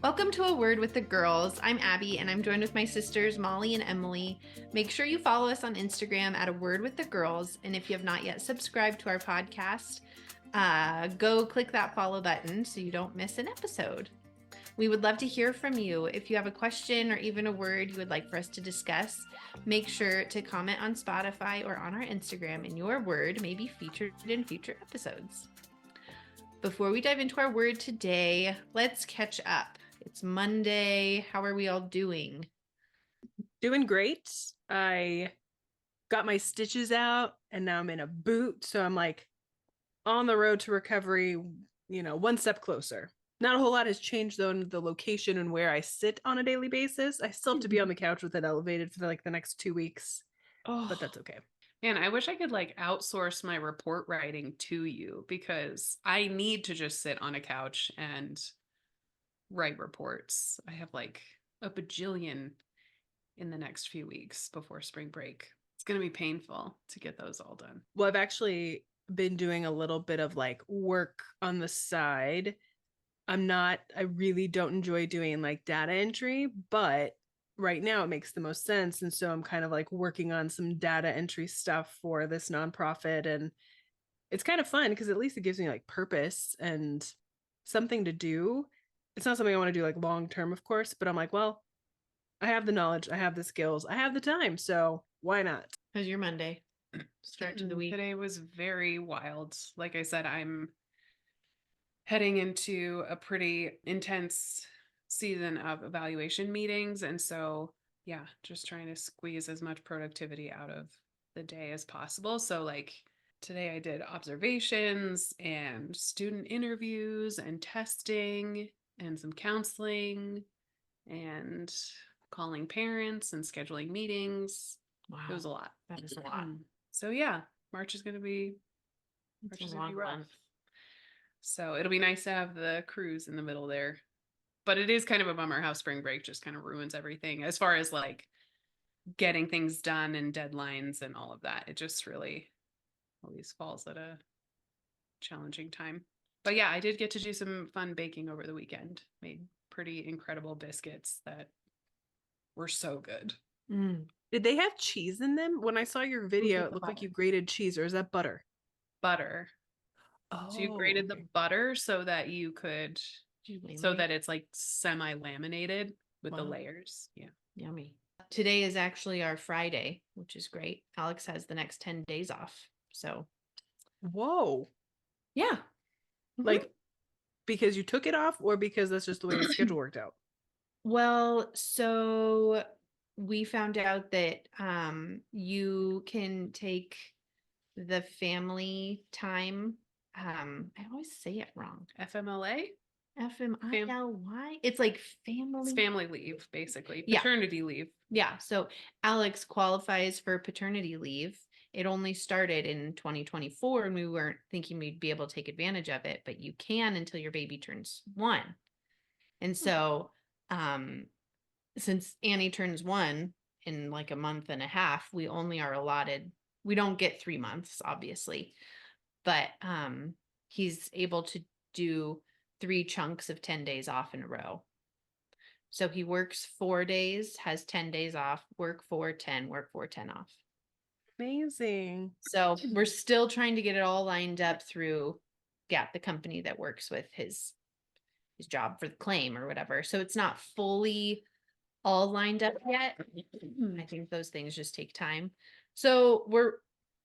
Welcome to A Word with the Girls. I'm Abby, and I'm joined with my sisters Molly and Emily. Make sure you follow us on Instagram at A Word with the Girls, and if you have not yet subscribed to our podcast, go click that follow button so you don't miss an episode. We would love to hear from you. If you have a question or even a word you would like for us to discuss, make sure to comment on Spotify or on our Instagram, and your word may be featured in future episodes. Before we dive into our word today, let's catch up. It's Monday. How are we all doing? Doing great. I got my stitches out and now I'm in a boot. So I'm like on the road to recovery, one step closer. Not a whole lot has changed though in the location and where I sit on a daily basis. I still have to be on the couch with it elevated for like the next 2 weeks, but that's okay. Man, I wish I could like outsource my report writing to you because I need to just sit on a couch and write reports. I have like a bajillion in the next few weeks before spring break. It's going to be painful to get those all done. Well, I've actually been doing a little bit of like work on the side. I really don't enjoy doing like data entry, but right now it makes the most sense. And so I'm kind of like working on some data entry stuff for this nonprofit. And it's kind of fun because at least it gives me like purpose and something to do. It's not something I want to do like long term, of course, but I'm like, well, I have the knowledge, I have the skills, I have the time. So why not? How's your Monday? Start to the week. Today was very wild. Like I said, I'm heading into a pretty intense season of evaluation meetings. And so, yeah, just trying to squeeze as much productivity out of the day as possible. So, like, today I did observations and student interviews and testing and some counseling and calling parents and scheduling meetings. Wow. It was a lot. That is a lot. So yeah, March is going to be rough. So it'll be nice to have the cruise in the middle there. But it is kind of a bummer how spring break just kind of ruins everything as far as like getting things done and deadlines and all of that. It just really always falls at a challenging time. But yeah, I did get to do some fun baking over the weekend. Made pretty incredible biscuits that were so good. Did they have cheese in them? When I saw your video, it looked like you grated cheese, or is that butter? Butter. Oh, so you grated the butter so that you could, so that it's like semi-laminated with the layers. Yeah. Yummy. Today is actually our Friday, which is great. Alex has the next 10 days off. So. Whoa. Yeah. Like, because you took it off or because that's just the way the schedule worked out? Well, so we found out that you can take the family time. I always say it wrong. FMLA? FMILY? It's like family. It's family leave, basically. Paternity leave. Yeah. So Alex qualifies for paternity leave. It only started in 2024 and we weren't thinking we'd be able to take advantage of it, but you can until your baby turns 1. And so since Annie turns 1 in like a month and a half, we only are allotted, we don't get 3 months, obviously, but he's able to do 3 chunks of 10 days off in a row. So he works 4 days, has 10 days off, work 4, 10, work 4, 10 off. Amazing. So we're still trying to get it all lined up through, the company that works with his job for the claim or whatever. So it's not fully all lined up yet. I think those things just take time. So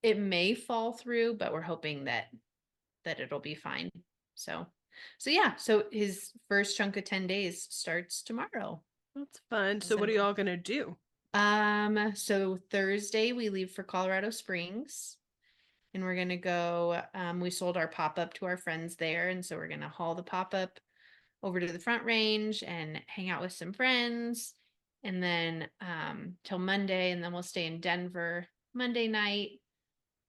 it may fall through, but we're hoping that it'll be fine. So yeah, so his first chunk of 10 days starts tomorrow. That's fun. So what are y'all gonna do? So Thursday we leave for Colorado Springs and we're gonna go, we sold our pop-up to our friends there, and so we're gonna haul the pop-up over to the Front Range and hang out with some friends, and then till Monday, and then we'll stay in Denver Monday night.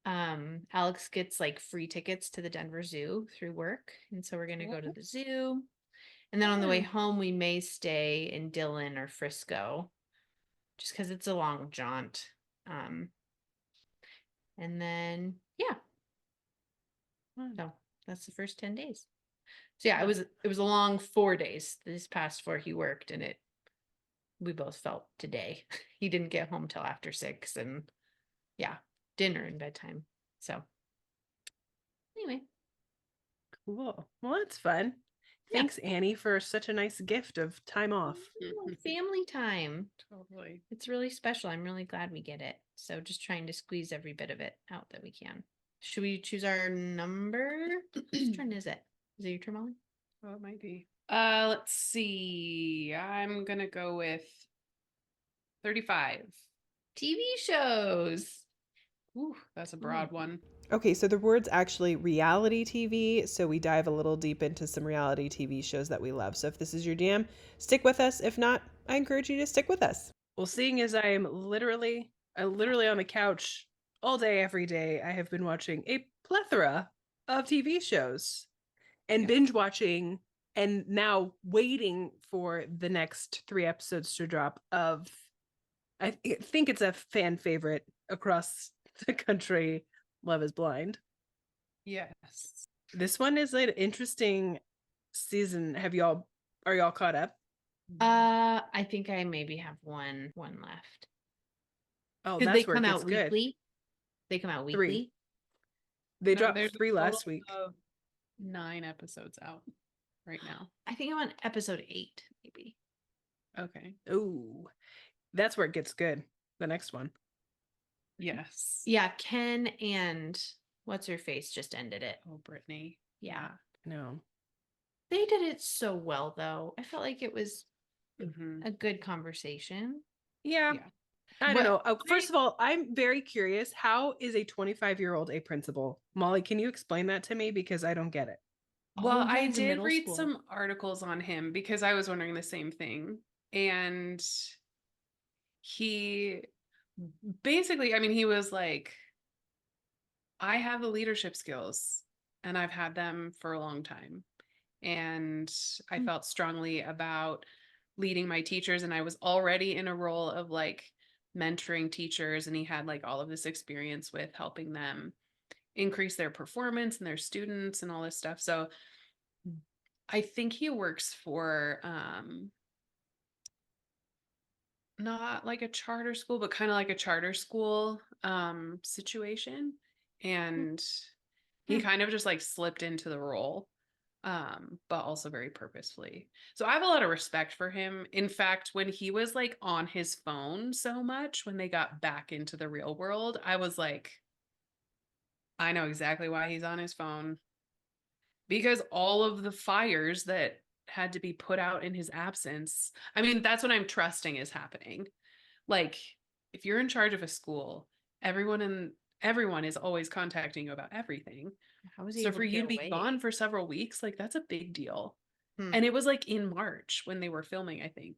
Alex gets like free tickets to the Denver Zoo through work, and so we're gonna go to the zoo, and then on the way home we may stay in Dillon or Frisco just because it's a long jaunt. And then so that's the first 10 days. So yeah, it was a long 4 days. This past 4 he worked, and we both felt today. He didn't get home till after 6, and yeah, dinner and bedtime. So anyway. Cool. Well, that's fun. Yeah. Thanks, Annie, for such a nice gift of time off. Family time. Totally. It's really special. I'm really glad we get it. So just trying to squeeze every bit of it out that we can. Should we choose our number? Whose turn is it? Is it your turn, Molly? Oh, it might be. Let's see. I'm gonna go with 35. TV shows. Ooh, that's a broad one. Okay, so the word's actually reality TV, so we dive a little deep into some reality TV shows that we love. So if this is your jam, stick with us. If not, I encourage you to stick with us. Well, seeing as I'm literally on the couch all day, every day, I have been watching a plethora of TV shows and binge watching and now waiting for the next 3 episodes to drop of, I think it's a fan favorite across the country, Love is Blind. Yes. This one is an interesting season. Are y'all caught up? I think I maybe have one left. Oh, Because that's they where it come gets out good. weekly. They come out 3. weekly. They No, dropped there's a 3 last total week. of 9 episodes out right now. I think I'm on episode 8, maybe. Okay. Ooh, that's where it gets good. The next one. Yes. Yeah, Ken and what's her face just ended it. Oh, Brittany. Yeah. No. They did it so well, though. I felt like it was Mhm. a good conversation. Yeah. Yeah. I don't What- know. First of all, I'm very curious. How is a 25-year-old a principal? Molly, can you explain that to me? Because I don't get it. Well, Oh, yeah, I he's in did middle read school. some articles on him because I was wondering the same thing. And he basically, I mean, he was like, I have the leadership skills and I've had them for a long time. And I felt strongly about leading my teachers, and I was already in a role of like mentoring teachers, and he had like all of this experience with helping them increase their performance and their students and all this stuff. So I think he works for not like a charter school, but kind of like a charter school situation. And he kind of just like slipped into the role, but also very purposefully. So I have a lot of respect for him. In fact, when he was like on his phone so much, when they got back into the real world, I was like, I know exactly why he's on his phone. Because all of the fires that had to be put out in his absence, I mean, that's what I'm trusting is happening. Like, if you're in charge of a school, everyone is always contacting you about everything. How was he So able for to you get to be away? gone for several weeks, like that's a big deal. Hmm. And it was like in March when they were filming, I think.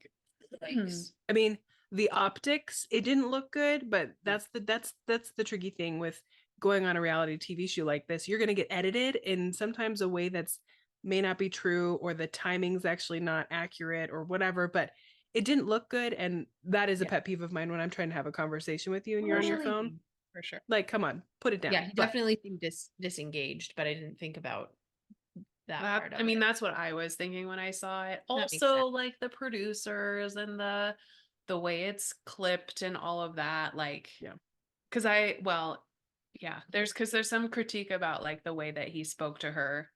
I mean, the optics, it didn't look good, but that's the tricky thing with going on a reality TV show like this. You're going to get edited in sometimes a way that's may not be true, or the timing's actually not accurate or whatever, but it didn't look good. And that is a pet peeve of mine when I'm trying to have a conversation with you and you're on your phone. For sure. Like, come on, put it down. Yeah, he definitely seemed disengaged, but I didn't think about that part of I mean, it. that's what I was thinking when I saw it. That makes Also, sense. like the producers and the way it's clipped and all of that, like, Yeah. because there's some critique about like the way that he spoke to her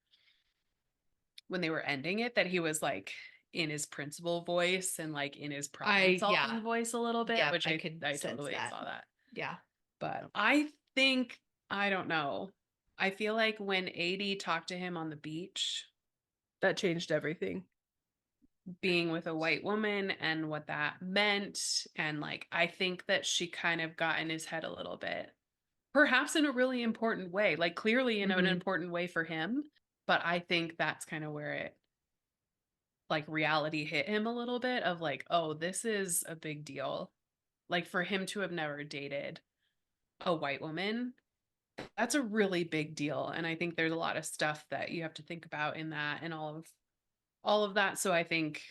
when they were ending it, that he was like in his principal voice and like in his problem solving voice a little bit, Yeah, which I I could sense totally that. saw that. Yeah. But I think, I don't know. I feel like when AD talked to him on the beach, That changed everything. being with a white woman and what that meant, and like I think that she kind of got in his head a little bit, perhaps in a really important way, like clearly in an important way for him, but I think that's kind of where it, like, reality hit him a little bit of like, oh, this is a big deal. Like, for him to have never dated a white woman, that's a really big deal. And I think there's a lot of stuff that you have to think about in that and all of that. So I think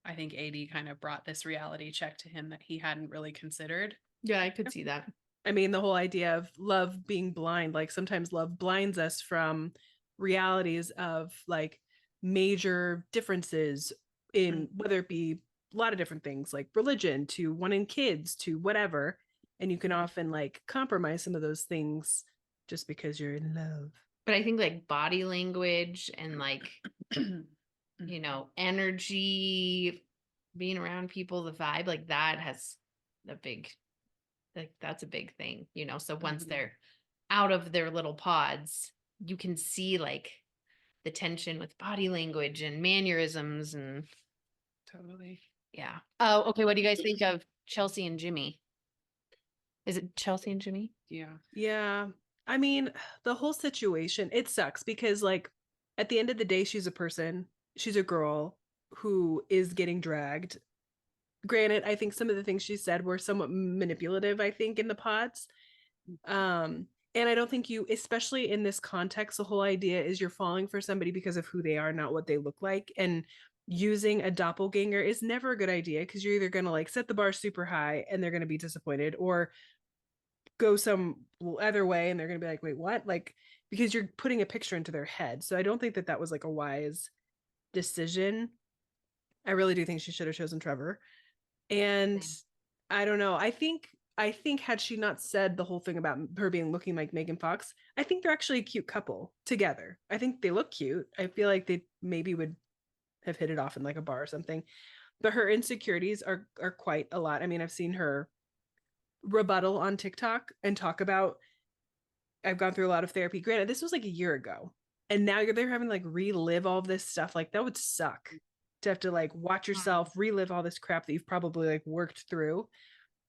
AD kind of brought this reality check to him that he hadn't really considered. Yeah, I could see that. I mean, the whole idea of love being blind, like sometimes love blinds us from realities of like major differences in whether it be a lot of different things like religion to wanting kids to whatever, and you can often like compromise some of those things just because you're in love. But I think like body language and like, you know, energy, being around people, the vibe, like that has a big, like that's a big thing, you know. So once they're out of their little pods, you can see like the tension with body language and mannerisms and Totally. yeah. Oh, okay. What do you guys think of Chelsea and Jimmy? Is it Chelsea and Jimmy? Yeah. I mean, the whole situation, it sucks because like at the end of the day, she's a person, she's a girl who is getting dragged. Granted, I think some of the things she said were somewhat manipulative, I think, in the pods. And I don't think you, especially in this context, the whole idea is you're falling for somebody because of who they are, not what they look like. And using a doppelganger is never a good idea because you're either going to like set the bar super high and they're going to be disappointed, or go some other way and they're going to be like, wait, what? Like, because you're putting a picture into their head. So I don't think that that was like a wise decision. I really do think she should have chosen Trevor. And I don't know. I think had she not said the whole thing about her being looking like Megan Fox, I think they're actually a cute couple together. I think they look cute. I feel like they maybe would have hit it off in like a bar or something. But her insecurities are quite a lot. I mean, I've seen her rebuttal on TikTok and talk about, I've gone through a lot of therapy. Granted, this was like a year ago. And now they're having to like relive all this stuff. Like that would suck to have to like watch yourself relive all this crap that you've probably like worked through.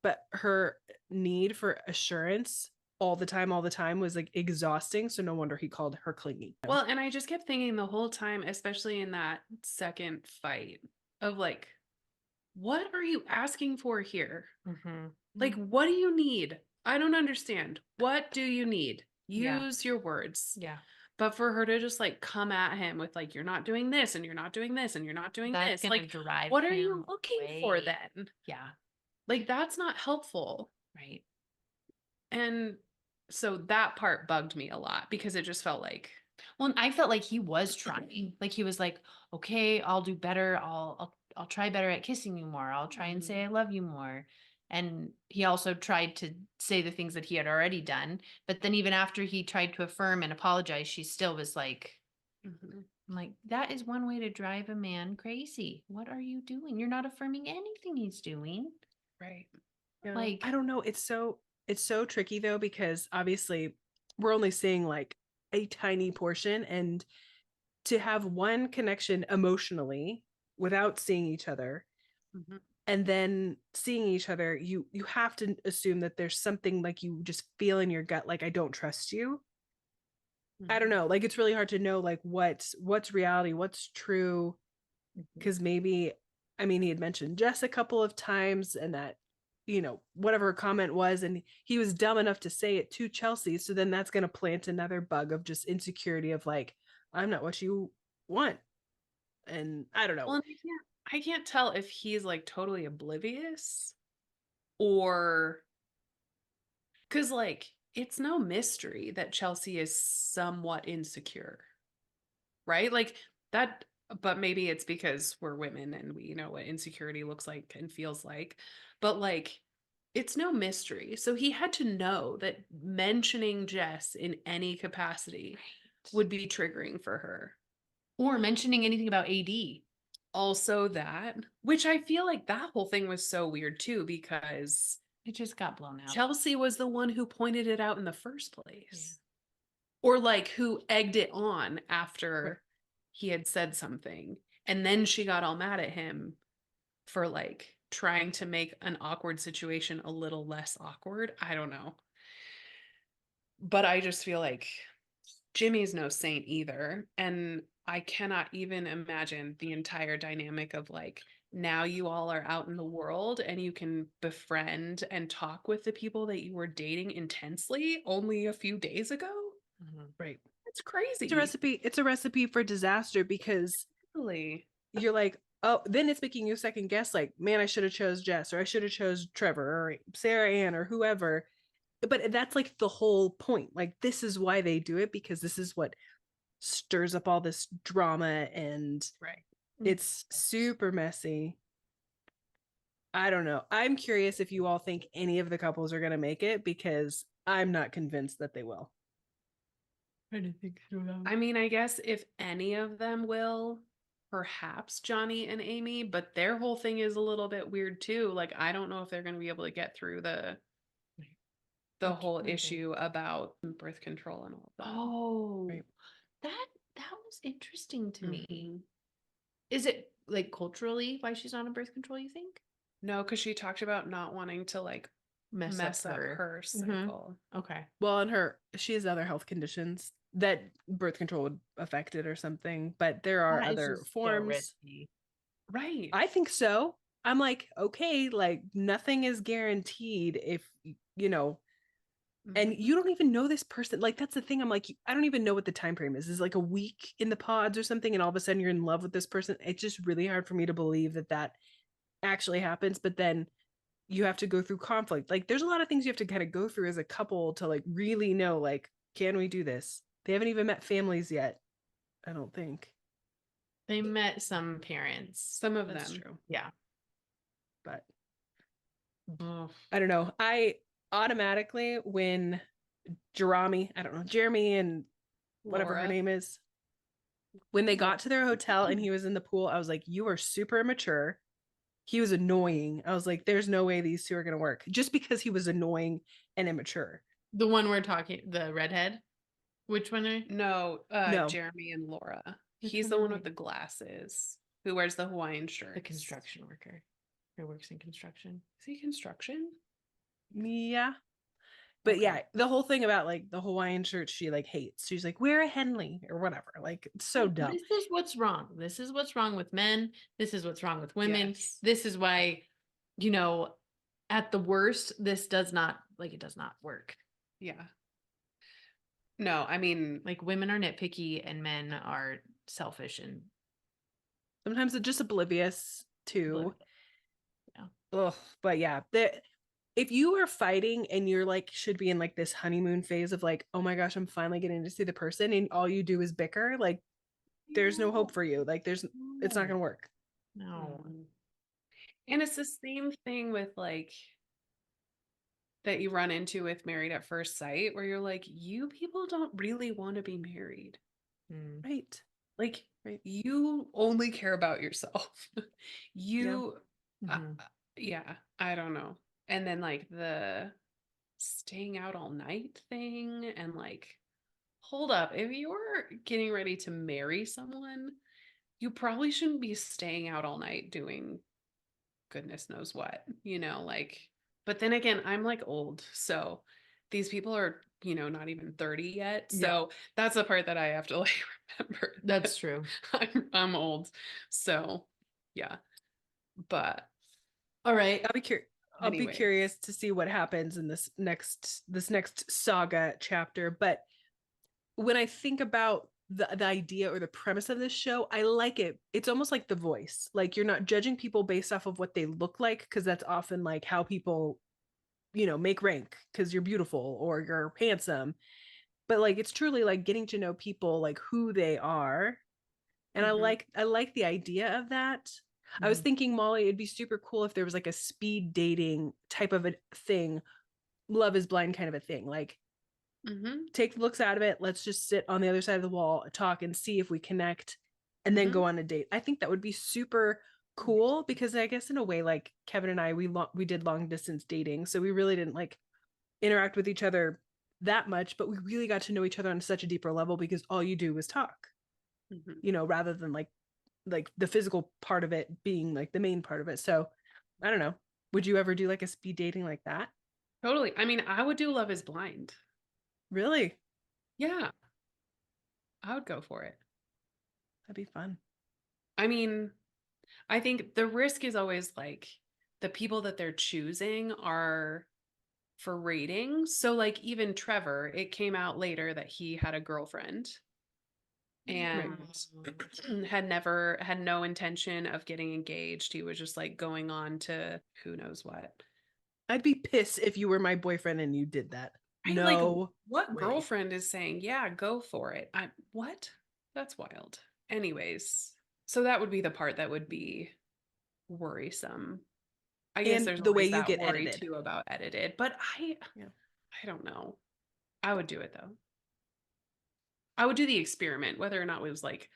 But her need for assurance all the time was like exhausting. So no wonder he called her clingy. Well, and I just kept thinking the whole time, especially in that second fight, of like, what are you asking for here? Like, what do you need? I don't understand. What do you need? Use your words. Yeah. But for her to just like come at him with like, you're not doing this and you're not doing this and you're not doing That's this. gonna Like, drive what are you him looking away. for then? Yeah. Like, that's not helpful. Right. And so that part bugged me a lot because it just felt like, Well, and I felt like he was trying. Like he was like, okay, I'll do better. I'll try better at kissing you more. I'll try and say I love you more. And he also tried to say the things that he had already done. But then even after he tried to affirm and apologize, she still was like, I'm like, that is one way to drive a man crazy. What are you doing? You're not affirming anything he's doing. right. Yeah. Like, I don't know. It's so tricky though, because obviously we're only seeing like a tiny portion, and to have one connection emotionally without seeing each other, and then seeing each other, you have to assume that there's something like you just feel in your gut, like I don't trust you. I don't know, like it's really hard to know like what's reality, what's true, because maybe, I mean, he had mentioned Jess a couple of times, and that, you know, whatever her comment was, and he was dumb enough to say it to Chelsea, so then that's going to plant another bug of just insecurity of like, I'm not what you want. And I don't know. Well, I can't tell if he's like totally oblivious, or because like it's no mystery that Chelsea is somewhat insecure, right? Like that, but maybe it's because we're women and we know what insecurity looks like and feels like. But like, it's no mystery. So he had to know that mentioning Jess in any capacity would be triggering for her. or mentioning anything about AD. Also that, which I feel like that whole thing was so weird too, because It just got blown out. Chelsea was the one who pointed it out in the first place. Or like who egged it on after he had said something. And then she got all mad at him for like trying to make an awkward situation a little less awkward. I don't know. But I just feel like Jimmy's no saint either. And I cannot even imagine the entire dynamic of like, now you all are out in the world and you can befriend and talk with the people that you were dating intensely only a few days ago. Right. It's crazy. It's a recipe for disaster, because Really? you're like, oh, then it's making you second guess, like, man, I should have chose Jess, or I should have chose Trevor, or Sarah Ann, or whoever. But that's like the whole point. Like, this is why they do it, because this is what stirs up all this drama, and Right. it's super messy. I don't know. I'm curious if you all think any of the couples are going to make it, because I'm not convinced that they will. I didn't think so. I mean, I guess if any of them will, perhaps Johnny and Amy, but their whole thing is a little bit weird too. Like, I don't know if they're going to be able to get through the whole issue about birth control and all of that. Oh, Right. that was interesting to me. Mhm. Is it like culturally why she's not on birth control, you think? No, because she talked about not wanting to like mess up her cycle. Okay. Well, and she has other health conditions that birth control would affect it or something, but there are That is other just so forms. risky. Right. I think so. I'm like, okay, like nothing is guaranteed if, you know, and Mhm. you don't even know this person. Like, that's the thing. I'm like, I don't even know what the time frame is. Is it like a week in the pods or something, and all of a sudden you're in love with this person? It's just really hard for me to believe that that actually happens. But then you have to go through conflict. Like, there's a lot of things you have to kind of go through as a couple to like really know, like, can we do this? They haven't even met families yet, I don't think. They met some parents. Some of That's them. true. Yeah. But Ugh. I don't know. I automatically, when Jeremy and whatever her Laura. name is, when they got to their hotel and he was in the pool, I was like, you are super immature. He was annoying. I was like, there's no way these two are going to work, just because he was annoying and immature. The one we're talking, the redhead. Which one are? No, No. Jeremy and Laura. Which He's one the are one they? with the glasses who wears the Hawaiian shirt. The construction worker who works in construction. Is he construction? Yeah. But Okay. yeah, the whole thing about like the Hawaiian shirt she like hates. She's like, wear a Henley or whatever. Like, it's so dumb. This is what's wrong. This is what's wrong with men. This is what's wrong with women. Yes. This is why, you know, at the worst, this does not it does not work. Yeah. No, I mean, Like, women are nitpicky and men are selfish and Sometimes they're just oblivious too. Yeah. Ugh. But yeah, if you are fighting and you're like should be in like this honeymoon phase of like, oh my gosh, I'm finally getting to see the person, and all you do is bicker, like there's no hope for you. Like it's not gonna work. No. and it's the same thing with like that you run into with Married at First Sight, where you're like, you people don't really want to be married. Mm. Right. Like, Right. you only care about yourself. You, Mhm. yeah, I don't know. And then like the staying out all night thing, and like, hold up, if you're getting ready to marry someone, you probably shouldn't be staying out all night doing goodness knows what, like, but then again, I'm like old, so these people are, not even 30 yet. So that's the part that I have to like remember. That's true. I'm old. So yeah. But All right. I'll be Anyway. curious to see what happens in this next saga chapter. But when I think about the idea or the premise of this show, I like it. It's almost like The Voice. Like, you're not judging people based off of what they look like, because that's often like how people, make rank, because you're beautiful or you're handsome. But like, it's truly like getting to know people, like who they are. And Mhm. I like the idea of that. I was thinking, Molly, it'd be super cool if there was like a speed dating type of a thing, Love is Blind kind of a thing. Like, take the looks out of it. Let's just sit on the other side of the wall, talk, and see if we connect, and then go on a date. I think that would be super cool, because I guess in a way, like Kevin and I, we did long distance dating, so we really didn't like interact with each other that much, but we really got to know each other on such a deeper level, because all you do is talk, rather than like the physical part of it being like the main part of it. So I don't know. Would you ever do like a speed dating like that? Totally. I mean, I would do Love is Blind. Really? Yeah. I would go for it. That'd be fun. I mean, I think the risk is always like the people that they're choosing are for ratings. So like even Trevor, it came out later that he had a girlfriend and had no intention of getting engaged. He was just like going on to who knows what. I'd be pissed if you were my boyfriend and you did that. Right? No. Like, what way. girlfriend is saying, yeah, go for it? What? That's wild. Anyways, so that would be the part that would be worrisome. I guess And there's the way always you that get worry edited. too about edited, but I don't know. I would do it though. I would do the experiment, whether or not it was like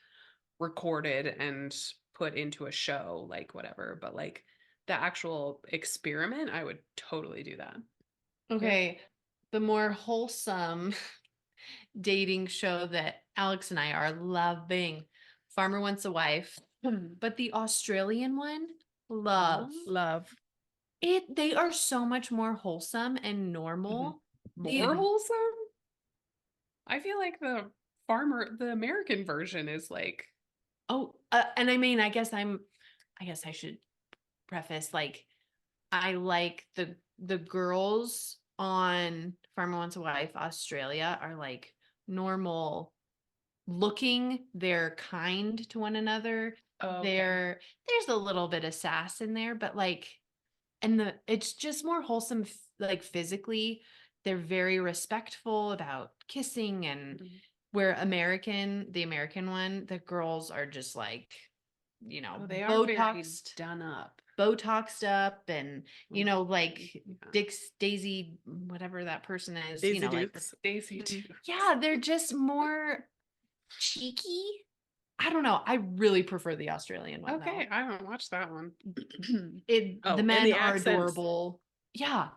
recorded and put into a show, like whatever, but like the actual experiment, I would totally do that. Okay. The more wholesome dating show that Alex and I are loving, Farmer Wants a Wife. But the Australian one, love. Love. It. They are so much more wholesome and normal. More wholesome? I feel like the American version is like, Oh, and I mean, I guess I should preface, like, I like the girls on Farmer Wants a Wife Australia are like normal looking. They're kind to one another. okay. There's a little bit of sass in there, but like, it's just more wholesome, like physically. They're very respectful about kissing, and where the American one, the girls are just like, they are very Botoxed, done up. Botoxed up, and like Daisy, whatever that person is, Daisy like Dukes. Daisy Dukes. yeah, they're just more cheeky. I don't know. I really prefer the Australian one. Okay, though. I haven't watched that one. The men the are accents. adorable. Yeah,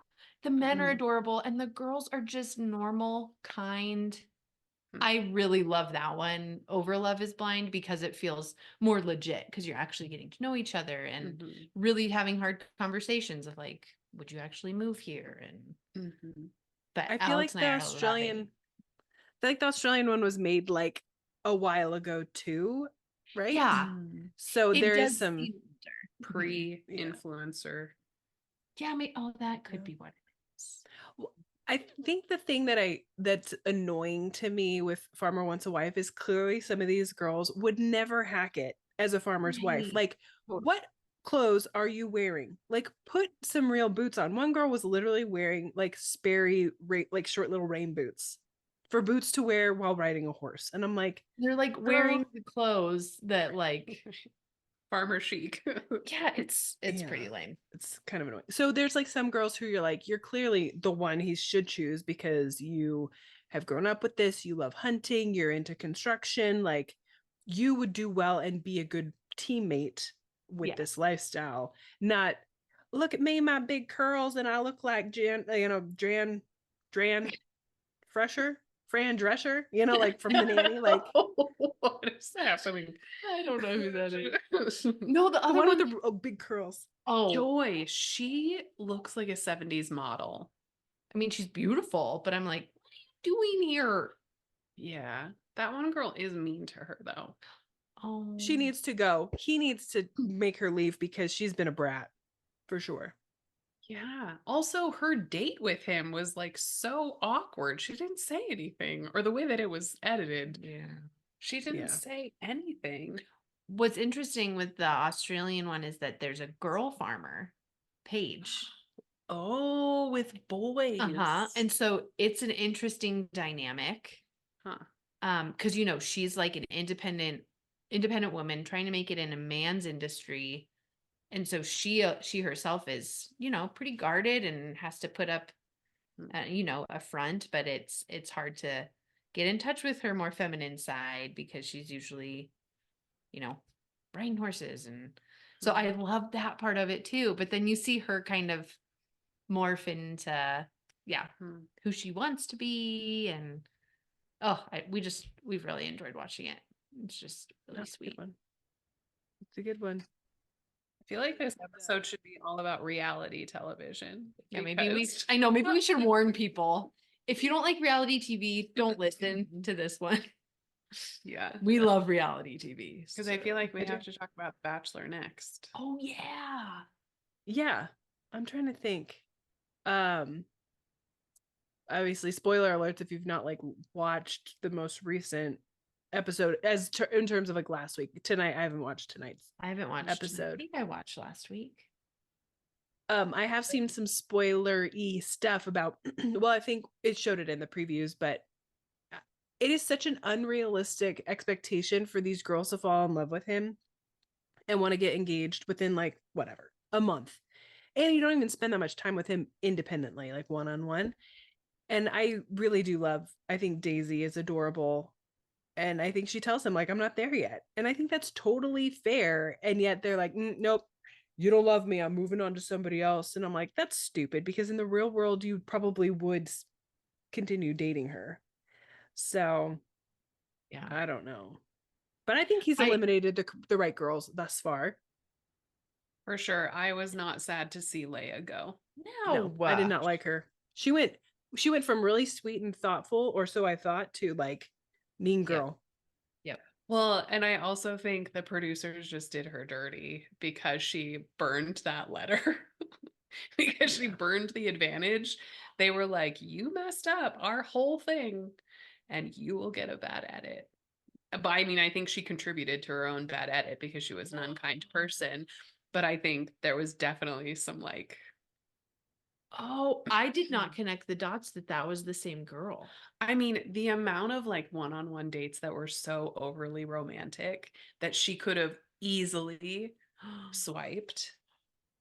the men are adorable, and the girls are just normal, kind. I really love that one over Love is Blind because it feels more legit because you're actually getting to know each other and really having hard conversations of like, would you actually move here? And but I feel like the Australian one was made like a while ago too, right? Yeah. So there is some seem pre-influencer. Yeah, that could be what it is. Well, I think the thing that's annoying to me with Farmer Wants a Wife is clearly some of these girls would never hack it as a farmer's wife. Like, what clothes are you wearing? Like, put some real boots on. One girl was literally wearing like Sperry, like short little rain boots for boots to wear while riding a horse. And I'm like, they're like wearing the clothes that like farmer chic. Yeah, it's pretty lame. It's kind of annoying. So there's like some girls who you're like, you're clearly the one he should choose because you have grown up with this, you love hunting, you're into construction, like you would do well and be a good teammate with this lifestyle. Not look at me, my big curls, and I look like Dran Fran Drescher, like from the nanny, like what is happening? I don't know who that is. No, the other one one with the big curls. Oh, Joy, she looks like a 70s model. I mean, she's beautiful, but I'm like, what are you doing here? Yeah, that one girl is mean to her though. Oh, she needs to go. He needs to make her leave because she's been a brat for sure. Yeah. Also, her date with him was like so awkward. She didn't say anything, or the way that it was edited. Yeah. She didn't say anything. What's interesting with the Australian one is that there's a girl farmer, Paige. Oh, with boys. And so it's an interesting dynamic. Because she's like an independent woman trying to make it in a man's industry. And so she herself is, pretty guarded and has to put up, a front, but it's hard to get in touch with her more feminine side because she's usually, riding horses. And so I love that part of it too. But then you see her kind of morph into, who she wants to be. And we've really enjoyed watching it. It's just really sweet. It's a good one. I feel like this episode should be all about reality television. Yeah, maybe we should warn people. If you don't like reality TV, don't listen to this one. Yeah. We love reality TV. Because I feel like we have to talk about Bachelor next. Oh yeah. Yeah. I'm trying to think. Obviously, spoiler alerts if you've not watched the most recent episode in terms of last week. Tonight, I haven't watched tonight's episode. I think I watched last week. I have seen some spoiler-y stuff about well, I think it showed it in the previews, but it is such an unrealistic expectation for these girls to fall in love with him and want to get engaged within like whatever, a month. And you don't even spend that much time with him independently, like one-on-one. And I really do love, I think Daisy is adorable. And I think she tells him, like, I'm not there yet. And I think that's totally fair. And yet they're like, nope, you don't love me. I'm moving on to somebody else. And I'm like, that's stupid, because in the real world, you probably would continue dating her. So Yeah. I don't know. But I think he's I- eliminated the right girls thus far. For sure. I was not sad to see Leia go. No, I did not like her. She went from really sweet and thoughtful, or so I thought, to like mean girl. Yep. Well, and I also think the producers just did her dirty because she burned that letter. Because she burned the advantage. They were like, you messed up our whole thing and you will get a bad edit. But I mean, I think she contributed to her own bad edit because she was an unkind person. But I think there was definitely some like, Oh, I did not connect the dots that was the same girl. I mean, the amount of like one-on-one dates that were so overly romantic that she could have easily swiped.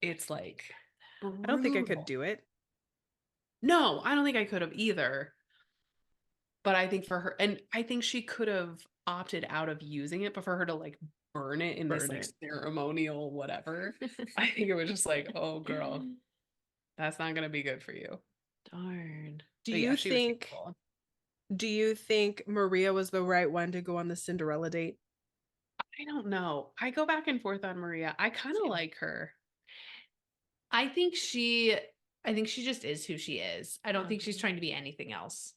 It's like, I don't think I could do it. No, I don't think I could have either. But I think for her, and I think she could have opted out of using it, but for her to like burn it in this like ceremonial whatever, I think it was just like, oh girl, that's not gonna be good for you. Darn. Do you think Maria was the right one to go on the Cinderella date? I don't know. I go back and forth on Maria. I kind of like her. I think she just is who she is. I don't think she's trying to be anything else.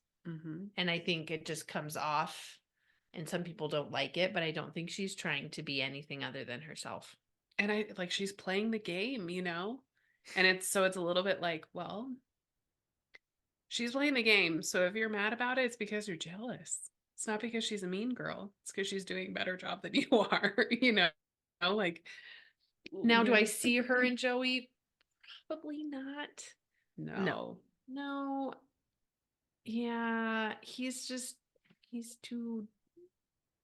And I think it just comes off, and some people don't like it, but I don't think she's trying to be anything other than herself. And I like, she's playing the game, you know? And it's a little bit like, well, she's playing the game. So if you're mad about it, it's because you're jealous. It's not because she's a mean girl. It's because she's doing a better job than you are, you know? Like, now, do I see her and Joey? Probably not. No. Yeah, he's too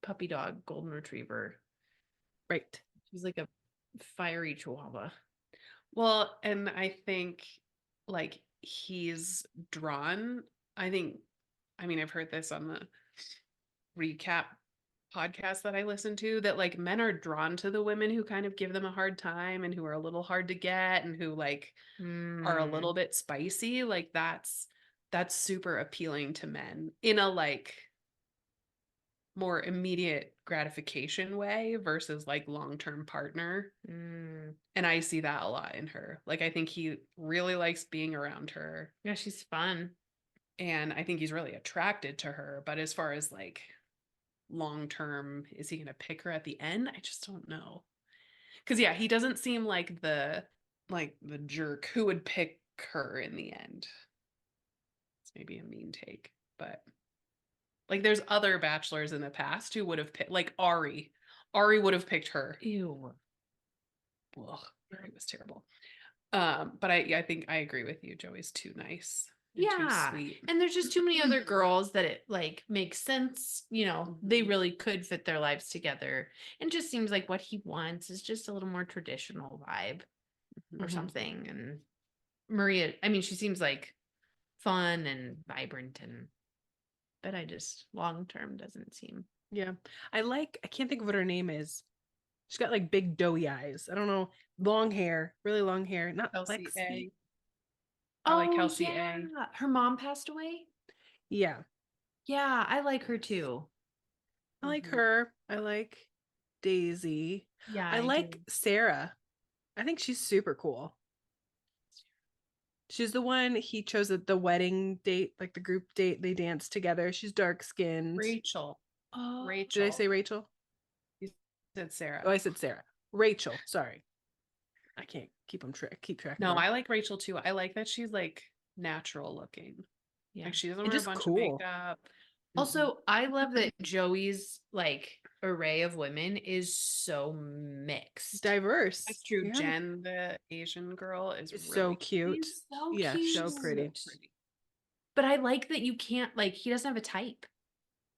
puppy dog, golden retriever. Right. He's like a fiery chihuahua. Well, and I think like he's drawn, I mean, I've heard this on the recap podcast that I listen to, that like men are drawn to the women who kind of give them a hard time and who are a little hard to get and who like are a little bit spicy. Like that's super appealing to men in a like more immediate gratification way versus like long-term partner. And I see that a lot in her. Like I think he really likes being around her. Yeah, she's fun. And I think he's really attracted to her. But as far as like long-term, is he gonna pick her at the end? I just don't know. Because yeah, he doesn't seem like the jerk who would pick her in the end. It's maybe a mean take, but like there's other bachelors in the past who would have picked, like Ari would have picked her. Ew. Ugh, Ari was terrible. But I think I agree with you. Joey's too nice. Yeah. Too sweet. And there's just too many other girls that it like makes sense. You know, they really could fit their lives together. And just seems like what he wants is just a little more traditional vibe or something. And Maria, I mean, she seems like fun and vibrant, but I just long term doesn't seem. Yeah. I can't think of what her name is. She's got like big doughy eyes. I don't know. Long hair, really long hair. Not Kelsey Lexi. A. I like Kelsey A. Her mom passed away. Yeah. Yeah, I like her too. I like her. I like Daisy. Yeah, I like Sarah. I think she's super cool. She's the one he chose at the wedding date, like the group date. They danced together. She's dark skinned. Rachel. Oh, Did I say Rachel? You said Sarah. Oh, I said Sarah. Rachel. Sorry. I can't keep track. No, I like Rachel too. I like that she's like natural looking. Yeah. Like she doesn't wear a bunch of makeup. Also, I love that Joey's like array of women is so mixed. Diverse. That's true. Yeah. Jen, the Asian girl, is really so cute. So yeah, cute. so pretty. But I like that you can't, like, he doesn't have a type.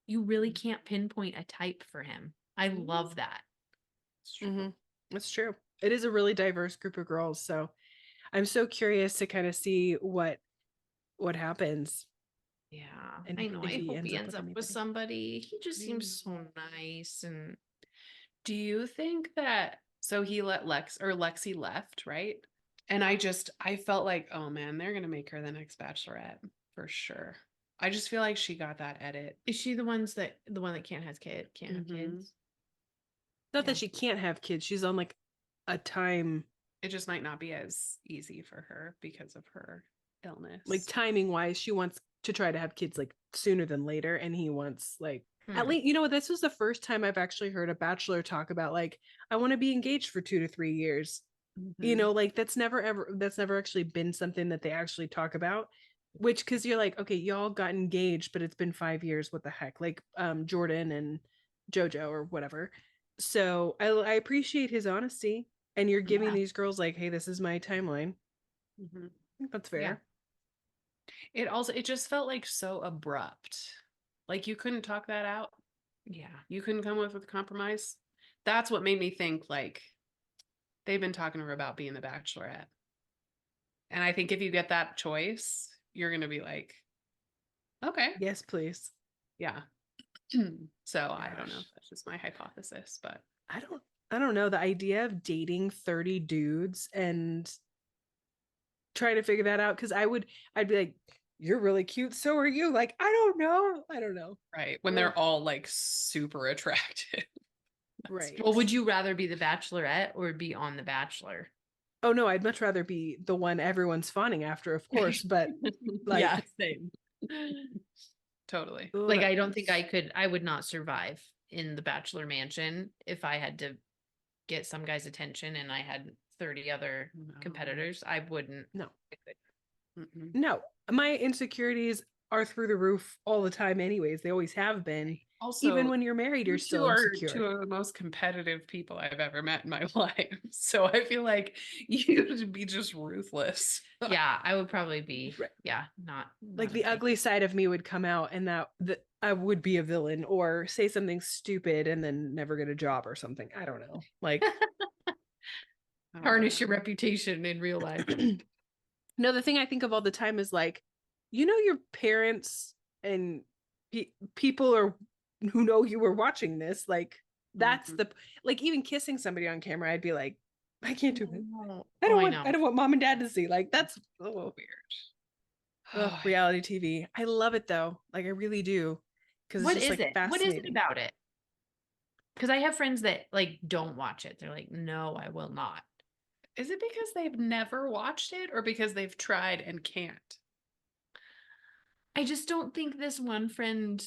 you really can't pinpoint a type for him. I love that. It's true. Mm-hmm. It's true. It is a really diverse group of girls. So I'm so curious to kind of see what happens. Yeah, And I know. if I he hope ends he up ends with up with anybody. somebody. He just I seems so know. nice. And Do you think that so he let Lexi left, right? And I felt like, oh man, they're gonna make her the next bachelorette for sure. I just feel like she got that edit. is she the one that can't have kids? Can't have Mhm. kids? Not Yeah. that she can't have kids. She's on like a time, It just might not be as easy for her because of her illness. like timing wise, she wants to try to have kids like sooner than later. And he wants like, at least, this was the first time I've actually heard a bachelor talk about like, I want to be engaged for 2 to 3 years. Mhm. Like that's never actually been something that they actually talk about. Which, because you're like, okay, y'all got engaged, but it's been 5 years. What the heck? Like Jordan and JoJo or whatever. So I appreciate his honesty, and you're giving Yeah. these girls like, hey, this is my timeline. Mhm. I think that's Yeah. fair. It just felt like so abrupt. Like you couldn't talk that out. Yeah. You couldn't come up with a compromise. That's what made me think like they've been talking to her about being the bachelorette. And I think if you get that choice, you're going to be like, okay, Yes, please. yeah. So I don't know. Gosh. That's just my hypothesis, but I don't know. The idea of dating 30 dudes and trying to figure that out, because I'd be like, you're really cute, so are you. Like, I don't know. right. When they're all like super attractive. Right. Well, would you rather be the Bachelorette or be on The Bachelor? Oh no, I'd much rather be the one everyone's fawning after, of course, but like, Yeah, same. Totally. Like, I don't think I would not survive in the Bachelor Mansion if I had to get some guy's attention and I had 30 other competitors. I wouldn't. No. I couldn't. No, my insecurities are through the roof all the time anyways. They always have been. Also, Even when you're married, you're you still two are insecure. two of the most competitive people I've ever met in my life. So I feel like you'd be just ruthless. Yeah, I would probably be. Right. Yeah, not Like a the big- ugly side of me would come out, and that I would be a villain or say something stupid and then never get a job or something. I don't know. Like tarnish your reputation in real life. no, the thing I think of all the time is like, your parents and people are who know you were watching this. Like that's the like even kissing somebody on camera, I'd be like, I can't do it. I don't want mom and dad to see. Like that's weird. Reality TV. I love it though. Like I really do. Because What it's just is like it? fascinating. What is it about it? Because I have friends that like don't watch it. They're like, no, I will not. Is it because they've never watched it or because they've tried and can't? I just don't think this one friend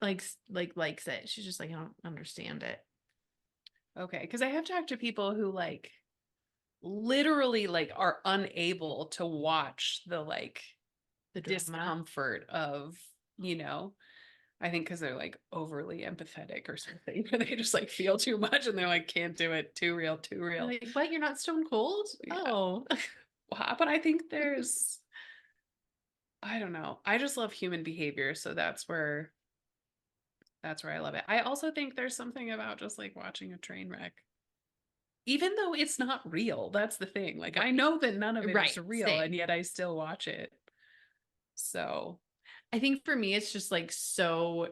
likes it. She's just like, I don't understand it. Okay, because I have talked to people who like literally like are unable to watch the drama. discomfort of, I think because they're like overly empathetic or something, where they just like feel too much and they're like, can't do it, too real, too real. Like, what? You're not stone cold? Yeah. Oh. Well, but I think I don't know. I just love human behavior, so that's where I love it. I also think there's something about just like watching a train wreck. Even though it's not real, that's the thing. Like I know that none of it is real, same. and yet I still watch it. So I think for me, it's just like so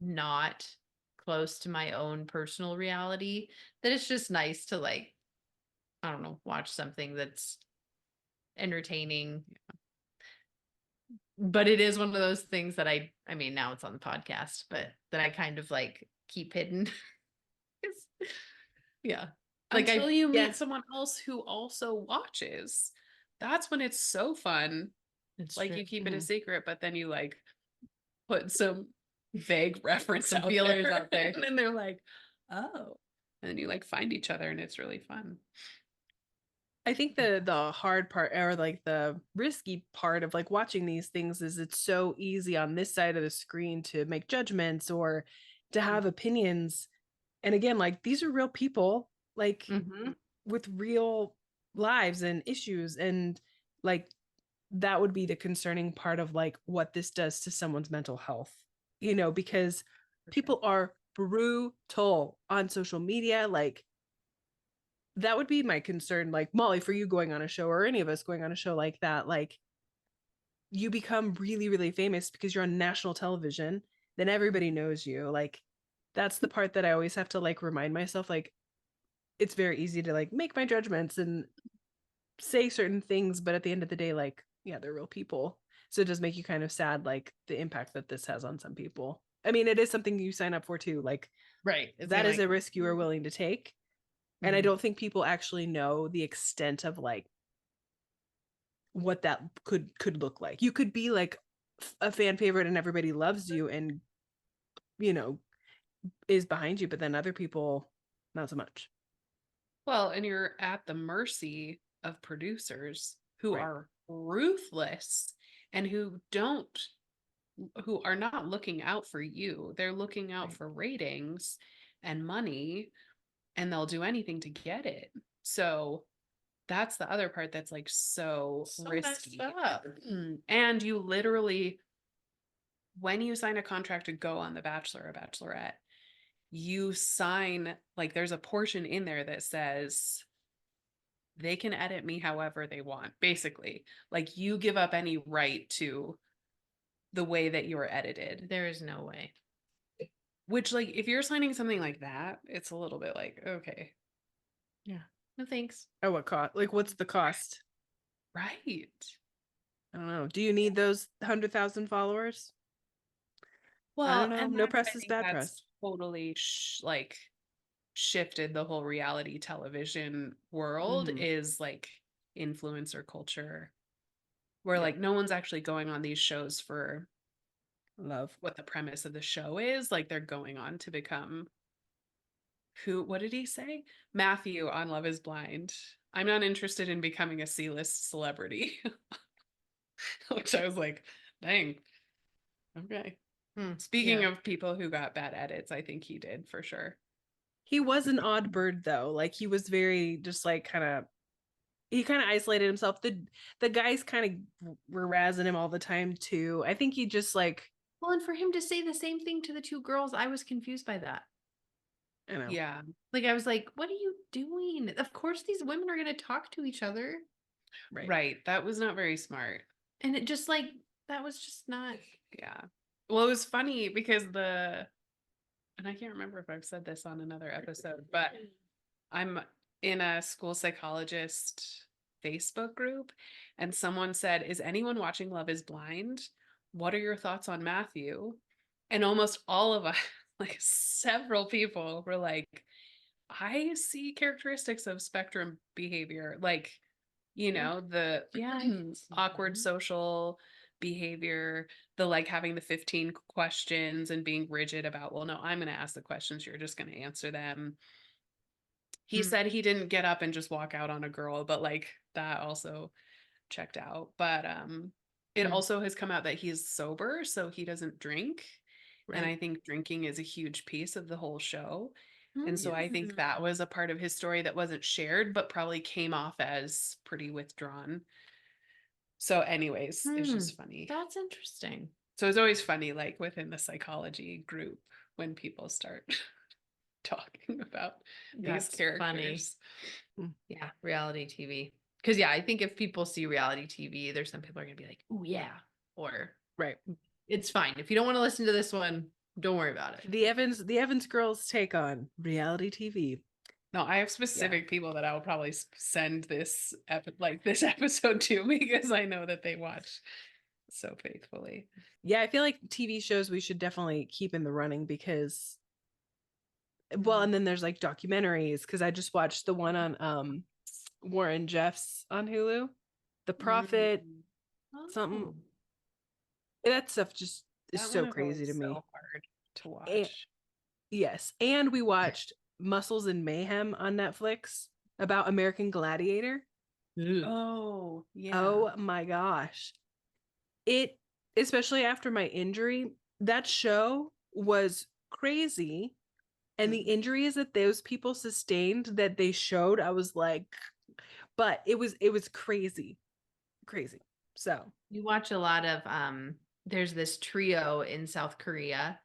not close to my own personal reality that it's just nice to like, I don't know, watch something that's entertaining. But it is one of those things that I mean, now it's on the podcast, but that I kind of like keep hidden. Yeah. Like until you meet someone else who also watches, that's when it's so fun. It's like true. you keep it a secret, but then you like put some vague reference Some out feelers there, out there. and then they're like, oh, and then you like find each other, and it's really fun. I think the hard part or like the risky part of like watching these things is it's so easy on this side of the screen to make judgments or to have opinions. And again, like these are real people, like with real lives and issues, and like that would be the concerning part of like what this does to someone's mental health. you know, because people are brutal on social media. Like, that would be my concern. Like, Molly, for you going on a show, or any of us going on a show like that, like, you become really, really famous because you're on national television, then everybody knows you. Like, that's the part that I always have to like remind myself, like, it's very easy to like make my judgments and say certain things, but at the end of the day, like, yeah, they're real people. So it does make you kind of sad, like, the impact that this has on some people. I mean, it is something you sign up for too. Like, Right. that is a risk you are willing to take. And I Mhm. don't think people actually know the extent of like what that could look like. You could be like a fan favorite and everybody loves you and, you know, is behind you, but then other people not so much. Well, and you're at the mercy of producers who Right. are ruthless and who are not looking out for you. They're looking out Right. for ratings and money, and they'll do anything to get it. So that's the other part that's like so risky. messed up. And you literally, when you sign a contract to go on The Bachelor or Bachelorette, you sign, like, there's a portion in there that says they can edit me however they want, basically. Like, you give up any right to the way that you're edited. There is no way. Which, like, if you're signing something like that, it's a little bit like, okay. Yeah. No thanks. Oh, what cost? Like, what's the cost? Right. I don't know. Do you need those 100,000 followers? Well, I don't know. and No I press is think bad that's press. totally like shifted the whole reality television world, Mhm. is like influencer culture, where Yeah. like no one's actually going on these shows for Love. what the premise of the show is. Like, they're going on to become what did he say? Matthew on Love is Blind. I'm not interested in becoming a C-list celebrity. Which I was like, dang. Okay. Speaking Yeah. of people who got bad edits, I think he did for sure. He was an odd bird though. Like, he was very just like he kind of isolated himself. The guys kind of were razzing him all the time too. I think he just like, Well, and for him to say the same thing to the two girls, I was confused by that. I know. Yeah. Like, I was like, what are you doing? Of course these women are going to talk to each other. Right. That was not very smart. And it just like, that was just not. Yeah. Well, it was funny because and I can't remember if I've said this on another episode, but I'm in a school psychologist Facebook group, and someone said, "Is anyone watching Love is Blind? What are your thoughts on Matthew?" And almost all of us, like several people, were like, "I see characteristics of spectrum behavior, like, the awkward social behavior, the like having the 15 questions and being rigid about, well, no, I'm going to ask the questions, you're just going to answer them." He said he didn't get up and just walk out on a girl, but like that also checked out. But it also has come out that he's sober, so he doesn't drink. Right. And I think drinking is a huge piece of the whole show. Oh, And so I think that was a part of his story that wasn't shared, but probably came off as pretty withdrawn. So anyways, it's just funny. That's interesting. So it's always funny, like within the psychology group, when people start talking about these characters. Funny. Yeah, reality TV. Because yeah, I think if people see reality TV, there's some people are gonna be like, "Oh yeah," or Right. it's fine. If you don't want to listen to this one, don't worry about it. The Evans girls take on reality TV. No, I have specific people that I will probably send this this episode to, because I know that they watch so faithfully. Yeah, I feel like TV shows we should definitely keep in the running because, well, and then there's like documentaries, because I just watched the one on Warren Jeffs on Hulu, The Prophet, something. That stuff just is That so one is crazy to always me. so hard to watch. Yes, and we watched Muscles and Mayhem on Netflix about American Gladiator. Oh, yeah. Oh my gosh. It, especially after my injury, that show was crazy. And the injuries that those people sustained that they showed, I was like, but it was crazy. Crazy. So you watch a lot of there's this trio in South Korea.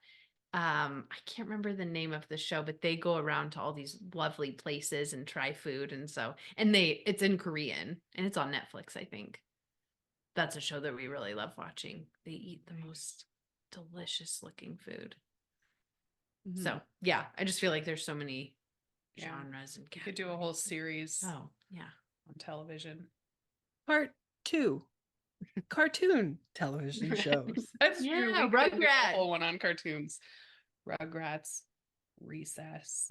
I can't remember the name of the show, but they go around to all these lovely places and try food. And it's in Korean and it's on Netflix, I think. That's a show that we really love watching. They eat the most delicious looking food. Mhm. So yeah, I just feel like there's so many genres and you could do a whole series Oh yeah. on television. Part 2. Cartoon television shows. That's Yeah, true. We could do a Rugrats. whole one on cartoons. Rugrats, Recess.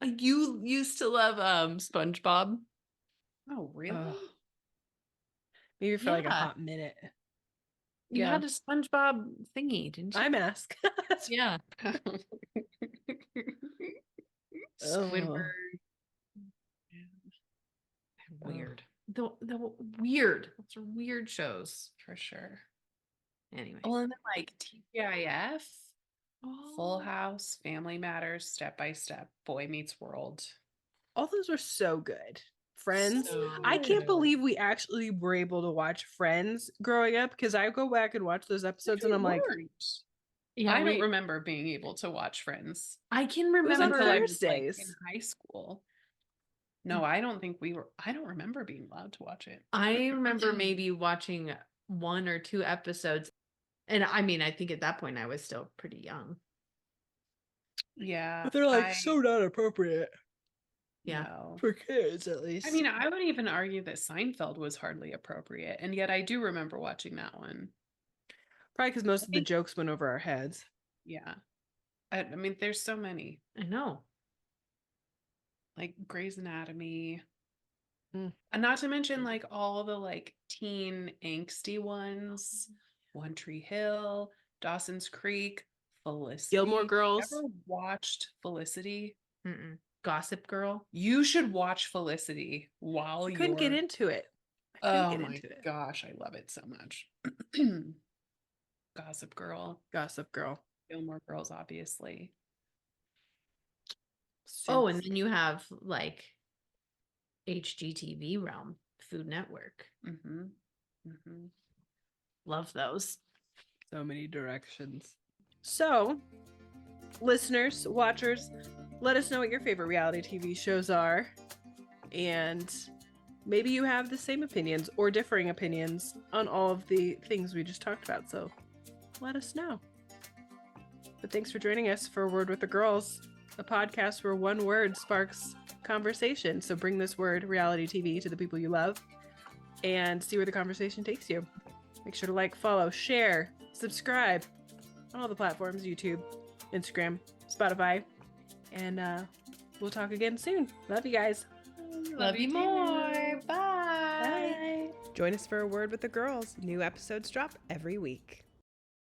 You used to love SpongeBob. Oh, really? Ugh. Maybe for like a Yeah. hot minute. You Yeah. had a SpongeBob thingy, didn't you? Eye mask. Yeah. Oh. Squidward. Weird. The weird. Those are weird shows. For sure. Anyway. Well, and then like TGIF, Full Oh. House, Family Matters, Step by Step, Boy Meets World. All those were so good. Friends. So I can't good. believe we actually were able to watch Friends growing up, because I go back and watch those episodes and I'm like, Yeah, I don't remember being able to watch Friends I can was on remember. until I was Thursdays. like in high school. No, I don't think I don't remember being allowed to watch it. I remember maybe watching 1 or 2 episodes. And I mean, I think at that point I was still pretty young. Yeah. but they're like so not appropriate Yeah. No. for kids, at least. I mean, I would even argue that Seinfeld was hardly appropriate, and yet I do remember watching that one. probably because most of the jokes went over our heads. Yeah. I mean, there's so many. I know. Like Grey's Anatomy. Mm. And not to mention like all the like teen angsty ones. One Tree Hill, Dawson's Creek, Felicity. Gilmore Girls. Ever watched Felicity? Mm-mm. Gossip Girl. You should watch Felicity while I you're... couldn't get into it. Oh my gosh, I love it so much. Gossip Girl. Gossip Girl. Gilmore Girls, obviously. Oh, and then you have like HGTV Realm, Food Network. Mm-hmm. Mm-hmm. Love those. So many directions. So, listeners, watchers, let us know what your favorite reality TV shows are. And maybe you have the same opinions or differing opinions on all of the things we just talked about. So, let us know. But thanks for joining us for Word with the Girls, a podcast where one word sparks conversation. So bring this word, reality TV, to the people you love and see where the conversation takes you. Make sure to like, follow, share, subscribe on all the platforms, YouTube, Instagram, Spotify, and we'll talk again soon. Love you guys. Love you more. Bye. Bye. Join us for A Word with the Girls. New episodes drop every week.